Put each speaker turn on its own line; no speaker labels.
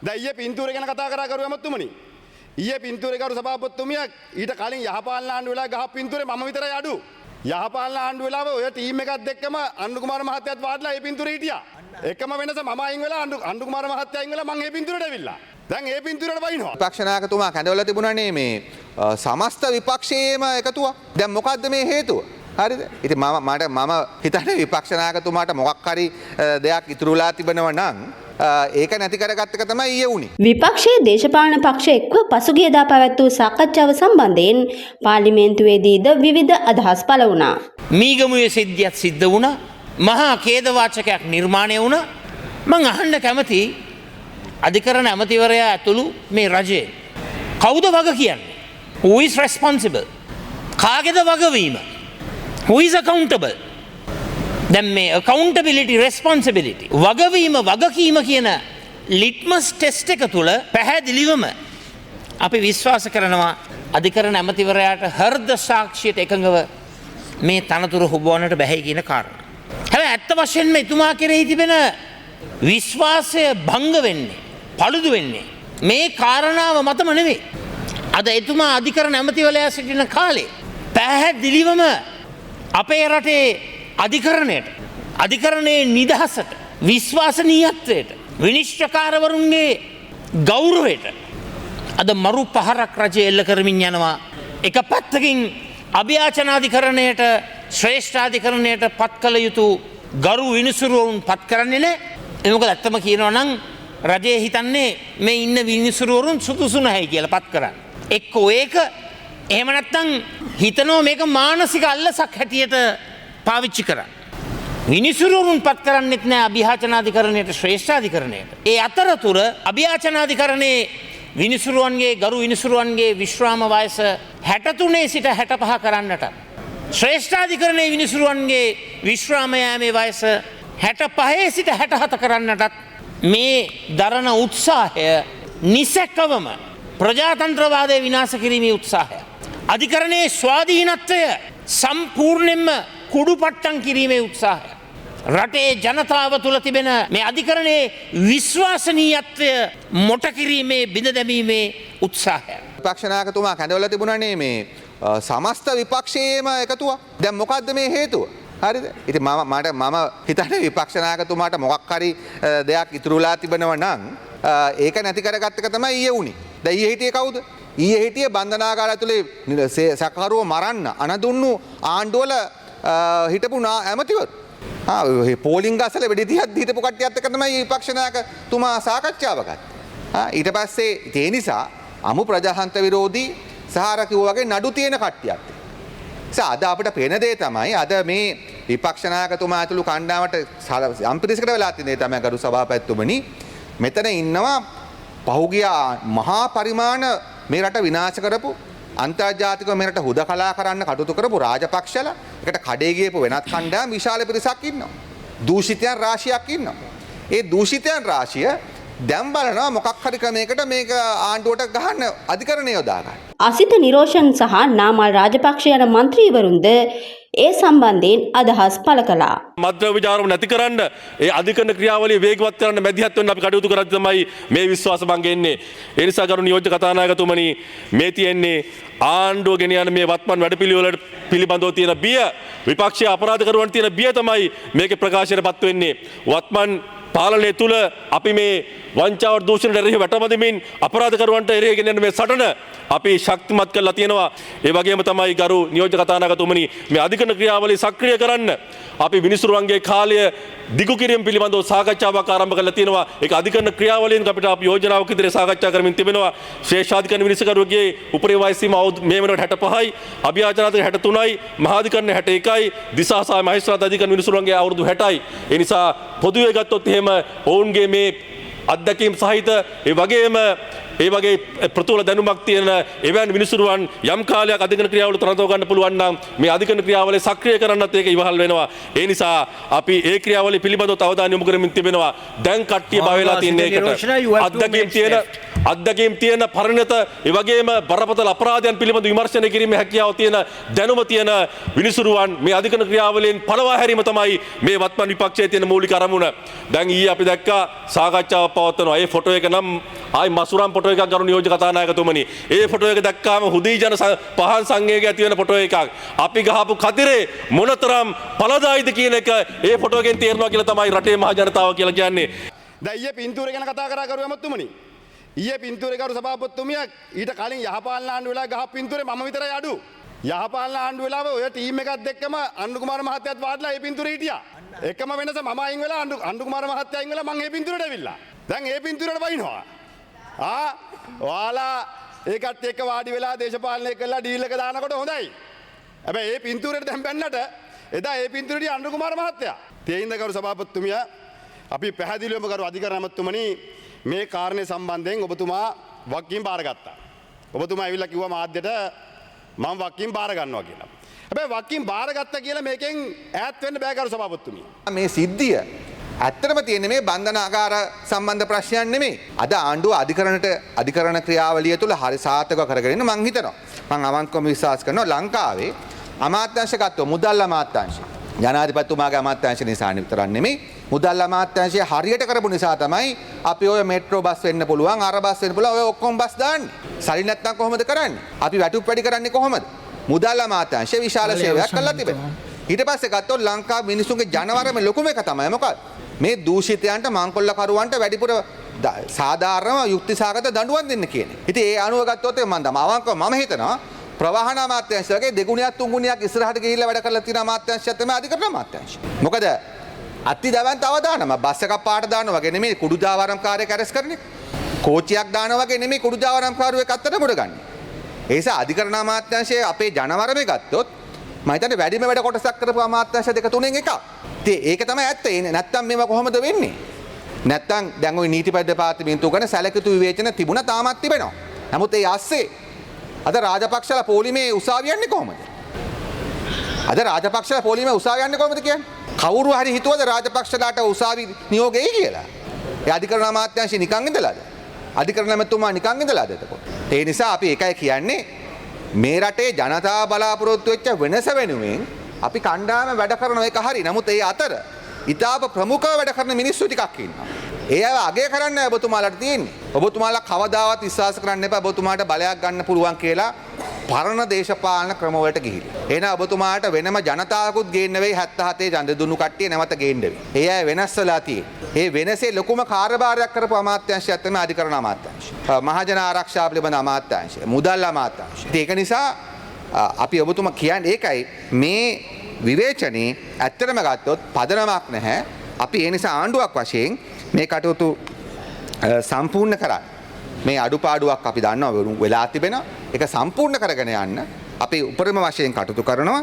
දැන් ඊයේ පින්තූරය ගැන කතා කරා කරු ඇමතුමනි. ඊයේ පින්තූරේ කරු සභාපතිතුමිය ඊට කලින් යහපාලන ආණ්ඩුව වෙලාව ගහ පින්තූරේ මම විතරයි අඩු. යහපාලන ආණ්ඩුව වෙලාව ඔය ටීම් එකත් එක්කම අනුර කුමාර මහත්තයාත් වාඩිලා ඒ පින්තූරේ හිටියා. එකම වෙනස මම අයින් වෙලා අනුර කුමාර මහත්තයා අයින් වෙලා මම ඒ පින්තූරේට ඇවිල්ලා. දැන් ඒ පින්තූරේට වයින්නවා.
විපක්ෂ නායකතුමා කැඳවලා තිබුණානේ මේ සමස්ත විපක්ෂයේම එකතුවක්. දැන් මොකද්ද මේ හේතුව? හරිද? ඉතින් මම හිතන්නේ විපක්ෂ නායකතුමාට මොකක් හරි දෙයක් ඉතුරුලා තිබෙනවා නම් ඒක නැති කරගත්ත එක තමයි ඊයේ වුණේ.
විපක්ෂයේ දේශපාලන පක්ෂ එක්ව පසුගියදා පැවැත් වූ සාකච්ඡාව සම්බන්ධයෙන් පාර්ලිමේන්තුවේදීද විවිධ අදහස් පළ වුණා.
මීගමුවේ සිද්ධියක් සිද්ධ වුණා. මහා ඛේදවාචකයක් නිර්මාණය වුණා. මං අහන්න කැමති අධිකරණ ඇමතිවරයා ඇතුළු මේ රජයේ කවුද වග කියන්නේ? Who is responsible? කාගේද වගවීම? Who is accountable? දැන් මේ accountability responsibility වගවීම වගකීම කියන ලිට්මස් ටෙස්ට් එක තුල පැහැදිලිවම අපි විශ්වාස කරනවා අධිකරණ ඇමතිවරයාට හෘද සාක්ෂියට එකඟව මේ තනතුරු හොබවන්නට බැහැ කියන කාරණා. හැබැයි ඇත්ත වශයෙන්ම එතුමා කෙරෙහි තිබෙන විශ්වාසය භංග වෙන්නේ, පළුදු වෙන්නේ මේ කාරණාව මතම නෙවෙයි. අද එතුමා අධිකරණ ඇමතිවරයා සිටින කාලේ පැහැදිලිවම අපේ රටේ අධිකරණයේ නිදහසට, විශ්වාසනීයත්වයට, විනිශ්චයකාරවරුන්ගේ ගෞරවයට අද මරු පහරක් රජය එල්ල කරමින් යනවා. එක පැත්තකින් අභියාචනාධිකරණයට, ශ්‍රේෂ්ඨාධිකරණයට පත් කළ යුතු ගරු විනිසුරුවරුන් පත් කරන්නේ නැහැ. මොකද ඇත්තම කියනවා නම් රජය හිතන්නේ මේ ඉන්න විනිසුරුවරුන් සුදුසු නැහැ කියලා පත් කරන්න. එක්කෝ ඒක එහෙම නැත්නම් හිතනවා මේක මානසික අල්ලසක් හැටියට පාවිච්චි කරන්න. විනිසුරුවරුන් පත් කරන්නෙත් නෑ අභියාචනාධිකරණයට, ශ්‍රේෂ්ඨාධිකරණයට. ඒ අතරතුර අභියාචනාධිකරණයේ විනිසුරුවන්ගේ, ගරු විනිසුරුවන්ගේ විශ්‍රාම වයස 63 සිට 65 කරන්නට, ශ්‍රේෂ්ඨාධිකරණයේ විනිසුරුවන්ගේ විශ්‍රාම යාමේ වයස 65 සිට 67 කරන්නටත් මේ දරන උත්සාහය නිසැකවම ප්‍රජාතන්ත්‍රවාදය විනාශ කිරීමේ උත්සාහය. අධිකරණයේ ස්වාධීනත්වය සම්පූර්ණයෙන්ම කුඩුපට්ටම් කිරීමේ උත්සාහය. රටේ ජනතාව තුළ තිබෙන මේ අධිකරණයේ විශ්වාසනීයත්වය මොට කිරීමේ, බිඳ දැමීමේ උත්සාහය.
විපක්ෂ නායකතුමා කැඳවලා තිබුණානේ මේ සමස්ත විපක්ෂයේම එකතුවක්. දැන් මොකද්ද මේ හේතුව? හරිද? ඉතින් මම හිතන්නේ විපක්ෂ නායකතුමාට මොකක් හරි දෙයක් ඉතුරුලා තිබෙනවා නම් ඒක නැති කරගත්ත එක තමයි ඊයේ වුණේ. දැන් ඊයේ හිටියේ කවුද? ඊයේ හිටියේ බන්ධනාගාරය ඇතුලේ සැකකරුව මරන්න අනදුන්නු ආණ්ඩුවල හිටපු ඇමතිවරු. පෝලිං ගස්සල වෙඩි 30ක් හිටපු කට්ටියත් එක්ක තමයි විපක්ෂ නායකතුමා සාකච්ඡාව ගත්තේ. ඊට පස්සේ ඒ නිසා අමු ප්‍රජාතන්ත්‍ර විරෝධී සහාර කිව්වා වගේ නඩු තියෙන කට්ටියත්. අද අපිට පේන දේ තමයි අද මේ විපක්ෂ නායකතුමා ඇතුළු කණ්ඩායමට යම් පිරිසකට වෙලා තියෙන දේ තමයි ගරු සභාපතිතුමනි, මෙතන ඉන්නවා පහුගිය මහා පරිමාණ මේ රට විනාශ කරපු, අන්තර්ජාතිකව මේ රට හුදකලා කරන්න කටයුතු කරපු රාජපක්ෂලා, එකට කඩේ ගියපු වෙනත් කණ්ඩායම් විශාල පිරිසක් ඉන්නවා. දූෂිතයන් රාශියක් ඉන්නවා. ඒ දූෂිතයන් රාශිය දැන් බලනවා මොකක් හරි ක්‍රමයකට මේක ආණ්ඩුවට ගහන්න අධිකරණය යොදා ගන්න.
අසිත නිරෝෂන් සහ නාමල් රාජපක්ෂ යන මන්ත්‍රීවරුන්ද ඒ සම්බන්ධයෙන් අදහස් පළ කළා.
මද්ද්‍රව්‍ය විචාරම නැති කරන්න, ඒ අධිකරණ ක්‍රියාවලිය වේගවත් කරන්න මැදිහත් වෙන්න අපි කටයුතු කරද්දී තමයි මේ විශ්වාස භංගය එන්නේ. ඒ නිසා ගරු නියෝජ්‍ය කතානායකතුමනි, මේ තියෙන්නේ ආණ්ඩුව ගෙන යන මේ වත්මන් වැඩපිළිවෙලට පිළිබඳව තියෙන බිය, විපක්ෂයේ අපරාධකරුවන් තියෙන බිය තමයි මේකේ ප්‍රකාශයටපත් වෙන්නේ. වත්මන් පාලනය තුල අපි මේ වංචාව දූෂණයට එරෙහිව වැටමදමින් අපරාධකරුවන්ට එරෙහි ගෙන යන මේ සටන අපි ශක්තිමත් කරලා තියෙනවා. ඒ වගේම තමයි ගරු නියෝජ්‍ය කතානායකතුමනි, මේ අධිකරණ ක්‍රියාවලිය සක්‍රිය කරන්න අපි විනිසුරුවන්ගේ කාලය දිගු කිරීම පිළිබඳව සාකච්ඡාවක් ආරම්භ කරලා තියෙනවා. ඒක අධිකරණ ක්‍රියාවලියෙන් අපිට අපි යෝජනාවක් ඉදිරියේ සාකච්ඡා කරමින් තිබෙනවා. ශ්‍රේෂ්ඨාධිකරණ විනිසුරුවගේ උපරිම වයස සීමාව මේ වෙනකොට 65යි, අභියාචනාධිකරණ 63යි, මහාධිකරණ 61යි, දිසා සහ මහේස්ත්‍රාත් අධිකරණ විනිසුරුවන්ගේ අවුරුදු 60යි. ඒ නිසා පොදුවේ ගත්තොත් එහෙම ඔවුන්ගේ මේ අත්දැකීම් සහිත, ඒ වගේම ඒ වගේ ප්‍රතුල දැනුමක් තියෙන එවැනි විනිසුරුවන් යම් කාලයක් අධිකරණ ක්‍රියාවල තරතව ගන්න පුළුවන් නම් මේ අධිකරණ ක්‍රියාවලිය සක්‍රිය කරන්නත් ඒක ඉවහල් වෙනවා. ඒ නිසා අපි ඒ ක්‍රියාවලිය පිළිබඳව අවධානය යොමු කරමින් තිබෙනවා. දැන් කට්ටිය බය වෙලා තින්නේ ඒකට. අත්දැකීම් තියෙන පරිණත ඒ වගේම බරපතල අපරාධයන් පිළිබඳ විමර්ශනය කිරීමේ හැකියාව තියෙන දැනුම තියෙන විනිසුරුවන් මේ අධිකරණ ක්‍රියාවලියෙන් පළවා හැරීම තමයි මේ වත්මන් විපක්ෂයේ තියෙන මූලික අරමුණ. දැන් ඊයේ අපි දැක්කා සාකච්ඡාවක් පවත්වනවා. ඒ ෆොටෝ එක නම් ආයි මසුරම් ෆොටෝ එකක් ගරු නියෝජ්‍ය කතානායකතුමනි. ඒ ෆොටෝ එක දැක්කාම හුදී ජන පහන් සංවේගය ඇති වෙන ෆොටෝ එකක්. අපි ගහපු කතිරේ මොනතරම් පළදායිද කියන එක ඒ ෆොටෝ එකෙන් තේරෙනවා කියලා තමයි රටේ මහ ජනතාව කියලා කියන්නේ.
දැන් ඊයේ පින්තූරය ගැන කතා කරා කරු ඇමතුමනි. ඊයේ පින්තූරේ කරු සභාපතිතුමිය ඊට කලින් යහපාලන ආණ්ඩුව වෙලා ගහ පින්තූරේ මම විතරයි අඩු. යහපාලන ආණ්ඩුව වෙලාව ඔය ටීම් එකත් එක්කම අනුර කුමාර මහත්තයාත් වාඩිලා ඒ පින්තූරේ හිටියා. එකම වෙනස මම අයින් වෙලා අනුර කුමාර මහත්තයා අයින් වෙලා මම ඒ පින්තූරේට ඇවිල්ලා. දැන් ඒ පින්තූරේට වයින්නවා. ඔයාලා ඒකත් එක්ක වාඩි වෙලා දේශපාලනය කරලා ඩීල් එක දානකොට හොඳයි. හැබැයි ඒ පින්තූරේට දැන් බැන්නට එදා ඒ පින්තූරේට අනුර කුමාර මහත්තයා. තේින්ද කරු සභාපතිතුමිය අපි පැහැදිලිවම කරු අධිකරණ ඇමතුමනි මේ කාරණය සම්බන්ධයෙන් ඔබතුමා වක්කීම් බාරගත්තා. ඔබතුමා ඇවිල්ලා කිව්වා මාධ්‍යට මම වක්කීම් බාර ගන්නවා කියලා. හැබැයි වක්කීම් බාරගත්තා කියලා මේකෙන් ඈත් වෙන්න බෑ කරු සභාපතිතුමිය.
මේ සිද්ධිය ඇත්තටම තියෙන්නේ මේ බන්ධනාගාර සම්බන්ධ ප්‍රශ්නයක් නෙමෙයි. අද ආණ්ඩුව අධිකරණ ක්‍රියාවලිය තුළ හරි සාර්ථකව කරගෙන ඉන්න මං හිතනවා. මං අවංකවම විශ්වාස කරනවා ලංකාවේ අමාත්‍යාංශ ගත්තොත් මුදල් අමාත්‍යාංශය ජනාධිපතිතුමාගේ අමාත්‍යාංශ නිසා විතරක් නෙමෙයි මුදල් අමාත්‍යාංශය හරියට කරපු නිසා තමයි අපි ඔය මෙට්‍රෝ බස් වෙන්න පුළුවන් අර බස් වෙන්න පුළුවන් ඔය ඔක්කොම බස් දාන්නේ. සල්ලි නැත්නම් කොහොමද කරන්නේ? අපි වැටුප් වැඩි කරන්නේ කොහොමද? මුදල් අමාත්‍යාංශය විශාල සේවයක් කළා තිබෙනවා. ඊට පස්සේ ගත්තොත් ලංකාවේ මිනිසුන්ගේ ජනවරම ලොකුම එක තමයි මොකක්ද? මේ දූෂිතයන්ට මංකොල්ලකරුවන්ට වැඩිපුර සාධාරණව යුක්තිසහගත දඬුවම් දෙන්න කියන්නේ. ඉතින් ඒ අනුව ගත්තොත් මම අවංකව මම හිතනවා ප්‍රවාහන අමාත්‍යාංශය වගේ දෙගුණයක් තුන්ගුණයක් ඉස්සරහට ගිහිල්ලා වැඩ කරලා තියෙන අමාත්‍යාංශය තමයි අධිකරණ අමාත්‍යාංශය. මොකද අත්ති දවන්ත අවදානම බස් එකක් පාට දානවා වගේ නෙමෙයි කුඩු ජාවාරම්කාරයෙක් අරස් කරන්නේ. කෝච්චියක් දානවා වගේ නෙමෙයි කුඩු ජාවාරම්කාරයෙක් අත්තට මුඩ ගන්න. ඒ නිසා අධිකරණ අමාත්‍යාංශයේ අපේ ජනවරමේ ගත්තොත් මම හිතන්නේ වැඩිම වැඩ කොටසක් කරපු අමාත්‍යාංශ දෙක තුනෙන් එකක්. ඉතින් ඒක තමයි ඇත්ත. නැත්තම් මේව කොහොමද වෙන්නේ? නැත්තම් දැන් ওই නීතිපති දෙපාර්තමේන්තුව ගැන සැලකිතු විවේචන තිබුණා තාමත් තිබෙනවා. නමුත් ඒ ASCII අද රාජපක්ෂලා පොලිමේ උසාවිය යන්නේ කොහොමද? අද රාජපක්ෂලා පොලිමේ උසාවිය යන්නේ කොහොමද කියන්නේ? කවුරු හරි හිතුවද රාජපක්ෂලාට උසාවි නියෝගයයි කියලා? ඒ අධිකරණ අමාත්‍යාංශය නිකන් ඉඳලාද? අධිකරණ ඇමතුමා නිකන් ඉඳලාද එතකොට? ඒ නිසා අපි එකයි කියන්නේ මේ රටේ ජනතාව බලාපොරොත්තු වෙච්ච වෙනස වෙනුවෙන් අපි කණ්ඩායම වැඩ කරන එක හරි. නමුත් ඒ අතර ඉතාම ප්‍රමුඛව වැඩ කරන මිනිස්සු ටිකක් ඉන්නවා. ඒ අය අගය කරන්න ඔබතුමාලට තියෙන්නේ. ඔබතුමාලා කවදාවත් විශ්වාස කරන්න එපා ඔබතුමාට බලයක් ගන්න පුළුවන් කියලා පරණ දේශපාලන ක්‍රමවලට ගිහිල්ලා. එහෙනම් ඔබතුමාට වෙනම ජනතාවකුත් ගේන්න වෙයි 77 ඡන්ද දුන්නු කට්ටිය නැවත ගේන්න වෙයි. ඒ අය වෙනස් වෙලා තියෙන්නේ. ඒ වෙනසේ ලොකුම කාර්යභාරයක් කරපු අමාත්‍යාංශයක් තමයි අධිකරණ අමාත්‍යාංශය. මහජන ආරක්ෂාව පිළිබඳ අමාත්‍යාංශය, මුදල් අමාත්‍යාංශය. ඒක නිසා අපි ඔබතුමා කියන්නේ ඒකයි මේ විවේචනේ ඇත්තටම ගත්තොත් පදනමක් නැහැ. අපි ඒ නිසා ආණ්ඩුවක් වශයෙන් මේ කටයුතු සම්පූර්ණ කරන්න. මේ අඩුපාඩුවක් අපි දන්නවා වෙලා තිබෙනවා. ඒක සම්පූර්ණ කරගෙන යන්න අපි උපරිම වශයෙන් කටයුතු කරනවා.